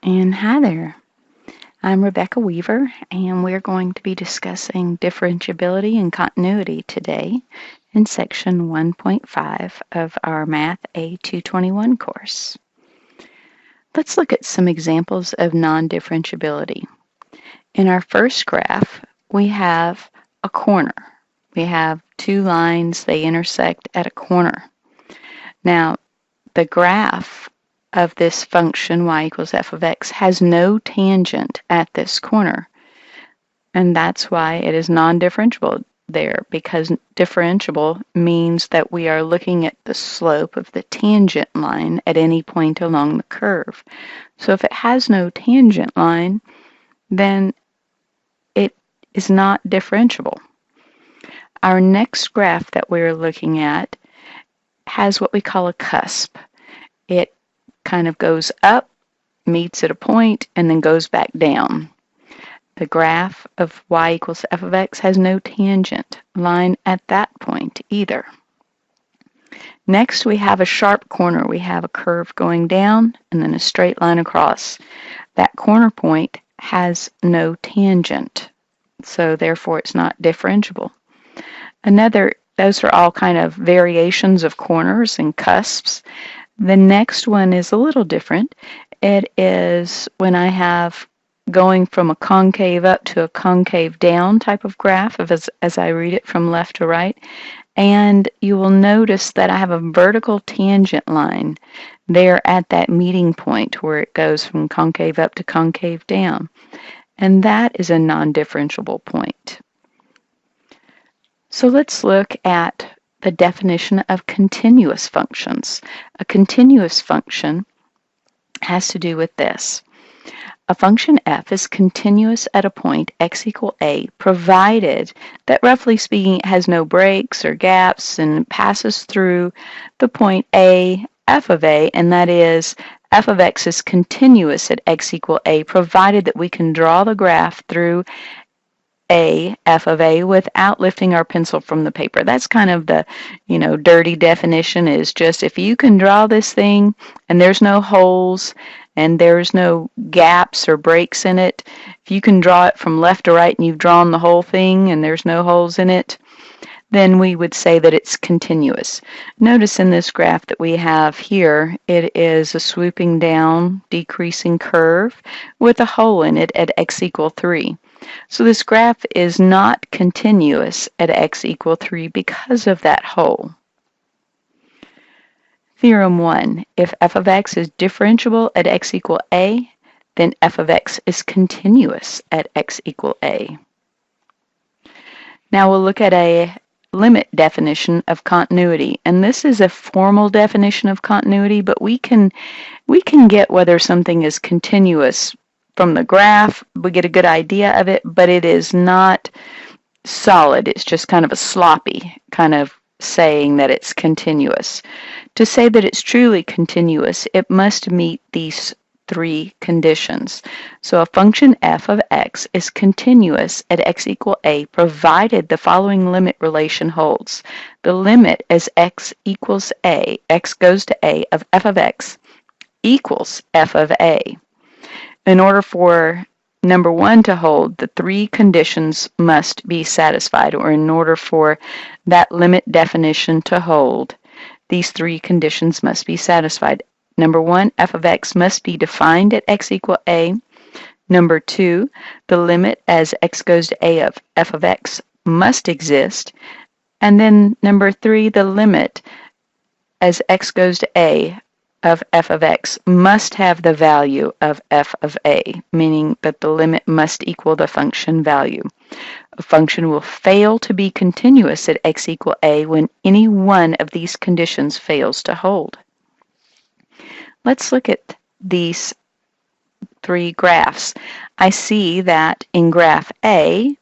And hi there, I'm Rebecca Weaver, and we're going to be discussing differentiability and continuity today in section 1.5 of our Math A221 course. Let's look at some examples of non-differentiability. In our first graph, we have a corner. We have two lines, they intersect at a corner. Now, the graph of this function y equals f of x has no tangent at this corner. And that's why it is non-differentiable there, because differentiable means that we are looking at the slope of the tangent line at any point along the curve. So if it has no tangent line, then it is not differentiable. Our next graph that we're looking at has what we call a cusp. It kind of goes up, meets at a point, and then goes back down. The graph of y equals f of x has no tangent line at that point either. Next, we have a sharp corner. We have a curve going down and then a straight line across. That corner point has no tangent, so therefore it's not differentiable. Those are all kind of variations of corners and cusps. The next one is a little different. It is when I have going from a concave up to a concave down type of graph as I read it from left to right. And you will notice that I have a vertical tangent line there at that meeting point where it goes from concave up to concave down. And that is a non-differentiable point. So let's look at the definition of continuous functions. A continuous function has to do with this. A function f is continuous at a point x equal a, provided that, roughly speaking, it has no breaks or gaps and passes through the point a, f of a, and that is f of x is continuous at x equal a, provided that we can draw the graph through a, f of a, without lifting our pencil from the paper. That's kind of the, dirty definition, is just if you can draw this thing and there's no holes and there's no gaps or breaks in it, if you can draw it from left to right and you've drawn the whole thing and there's no holes in it, then we would say that it's continuous. Notice in this graph that we have here, it is a swooping down, decreasing curve with a hole in it at x equal 3. So this graph is not continuous at x equal 3 because of that hole. Theorem 1. If f of x is differentiable at x equal a, then f of x is continuous at x equal a. Now we'll look at a limit definition of continuity, and this is a formal definition of continuity, but we can get whether something is continuous from the graph. We get a good idea of it, but it is not solid. It's just kind of a sloppy kind of saying that it's continuous. To say that it's truly continuous, it must meet these three conditions. So a function f of x is continuous at x equal a, provided the following limit relation holds. The limit as x equals a, x goes to a, of f of x equals f of a. In order for number 1 to hold, the three conditions must be satisfied, or in order for that limit definition to hold, these three conditions must be satisfied. Number 1, f of x must be defined at x equal a. Number 2, the limit as x goes to a of f of x must exist. And then number 3, the limit as x goes to a of f of x must have the value of f of a, meaning that the limit must equal the function value. A function will fail to be continuous at x equal a when any one of these conditions fails to hold. Let's look at these three graphs. I see that in graph A,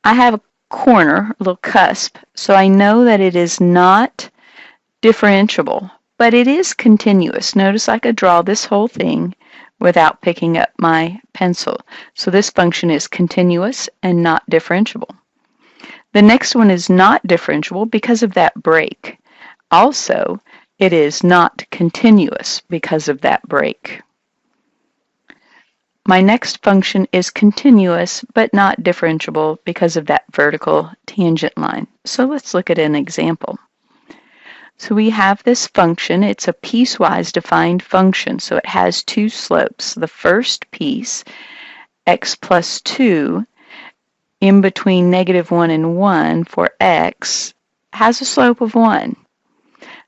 I have a corner, a little cusp, so I know that it is not differentiable, but it is continuous. Notice I could draw this whole thing without picking up my pencil. So this function is continuous and not differentiable. The next one is not differentiable because of that break. Also, it is not continuous because of that break. My next function is continuous but not differentiable because of that vertical tangent line. So let's look at an example. So we have this function. It's a piecewise defined function. So it has two slopes. The first piece, x plus 2, in between -1 and 1 for x, has a slope of 1.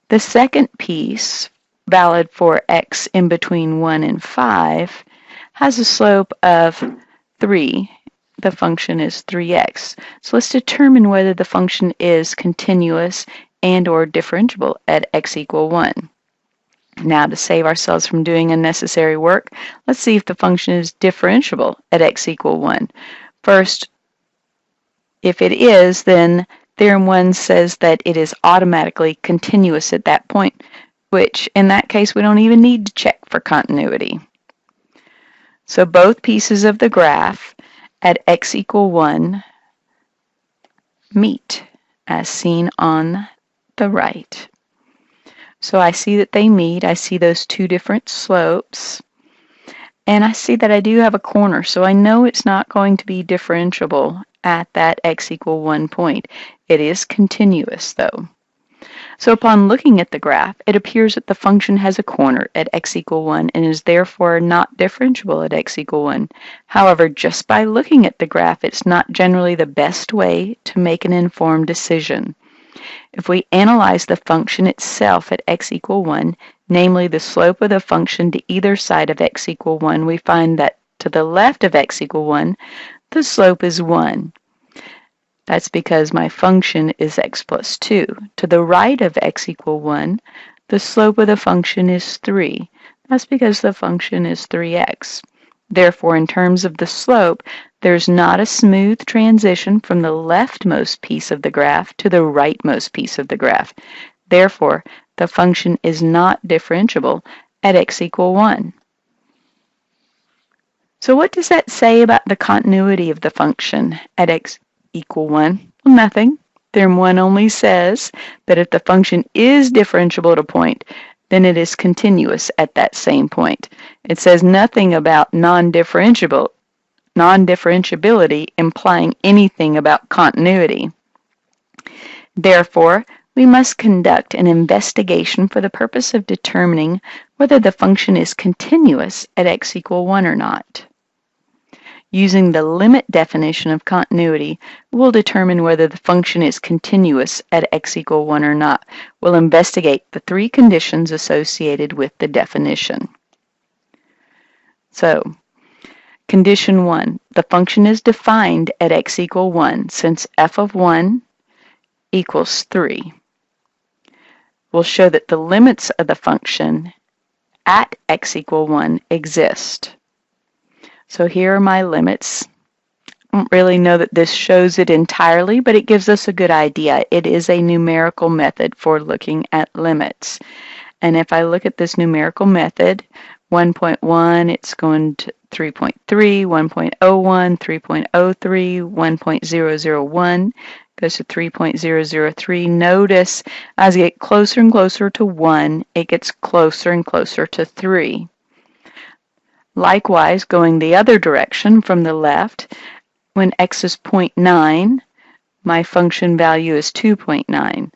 The second piece, valid for x in between 1 and 5, has a slope of 3. The function is 3x. So let's determine whether the function is continuous and or differentiable at x equal 1. Now, to save ourselves from doing unnecessary work, let's see if the function is differentiable at x equal 1. First, if it is, then Theorem 1 says that it is automatically continuous at that point, which in that case we don't even need to check for continuity. So both pieces of the graph at x equal 1 meet, as seen on the right. So I see that they meet. I see those two different slopes. And I see that I do have a corner, so I know it's not going to be differentiable at that x equal 1 point. It is continuous, though. So upon looking at the graph, it appears that the function has a corner at x equal 1 and is therefore not differentiable at x equal 1. However, just by looking at the graph, it's not generally the best way to make an informed decision. If we analyze the function itself at x equal 1, namely the slope of the function to either side of x equal 1, we find that to the left of x equal 1, the slope is 1. That's because my function is x plus 2. To the right of x equal 1, the slope of the function is 3. That's because the function is 3x. Therefore, in terms of the slope, there's not a smooth transition from the leftmost piece of the graph to the rightmost piece of the graph. Therefore, the function is not differentiable at x equal 1. So what does that say about the continuity of the function at x equal 1? Well, nothing. Theorem 1 only says that if the function is differentiable at a point, then it is continuous at that same point. It says nothing about non-differentiability implying anything about continuity. Therefore, we must conduct an investigation for the purpose of determining whether the function is continuous at x equal 1 or not. Using the limit definition of continuity, we'll determine whether the function is continuous at x equal 1 or not. We'll investigate the three conditions associated with the definition. So, condition 1, the function is defined at x equal 1 since f of 1 equals 3. We'll show that the limits of the function at x equal 1 exist. So here are my limits. I don't really know that this shows it entirely, but it gives us a good idea. It is a numerical method for looking at limits. And if I look at this numerical method, 1.1, it's going to 3.3, 1.01, 3.03, 1.001 goes to 3.003. Notice as I get closer and closer to 1, it gets closer and closer to 3. Likewise, going the other direction from the left, when x is 0.9, my function value is 2.9.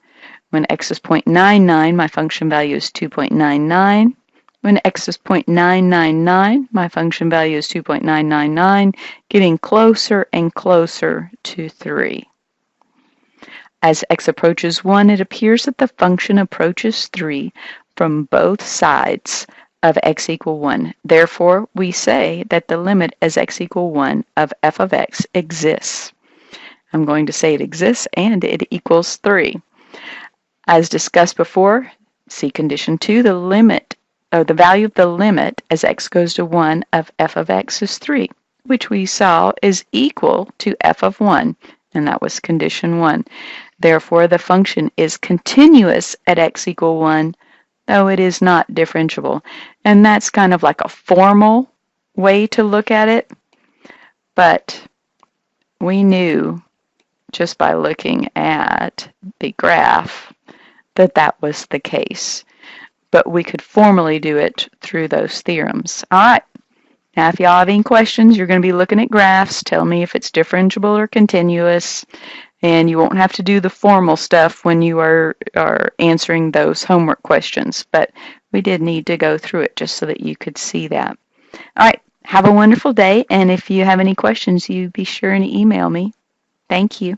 When x is 0.99, my function value is 2.99. When x is 0.999, my function value is 2.999, getting closer and closer to 3. As x approaches 1, it appears that the function approaches 3 from both sides of x equal 1. Therefore, we say that the limit as x equal 1 of f of x exists. I'm going to say it exists and it equals 3. As discussed before, see condition 2, the value of the limit as x goes to 1 of f of x is 3, which we saw is equal to f of 1, and that was condition 1. Therefore, the function is continuous at x equal 1, though it is not differentiable. And that's kind of like a formal way to look at it, but we knew just by looking at the graph that that was the case. But we could formally do it through those theorems. All right, Now, if y'all have any questions, you're going to be looking at graphs. Tell me if it's differentiable or continuous, and you won't have to do the formal stuff when you are answering those homework questions. But we did need to go through it just so that you could see that. All right, have a wonderful day, and if you have any questions, you be sure and email me. Thank you.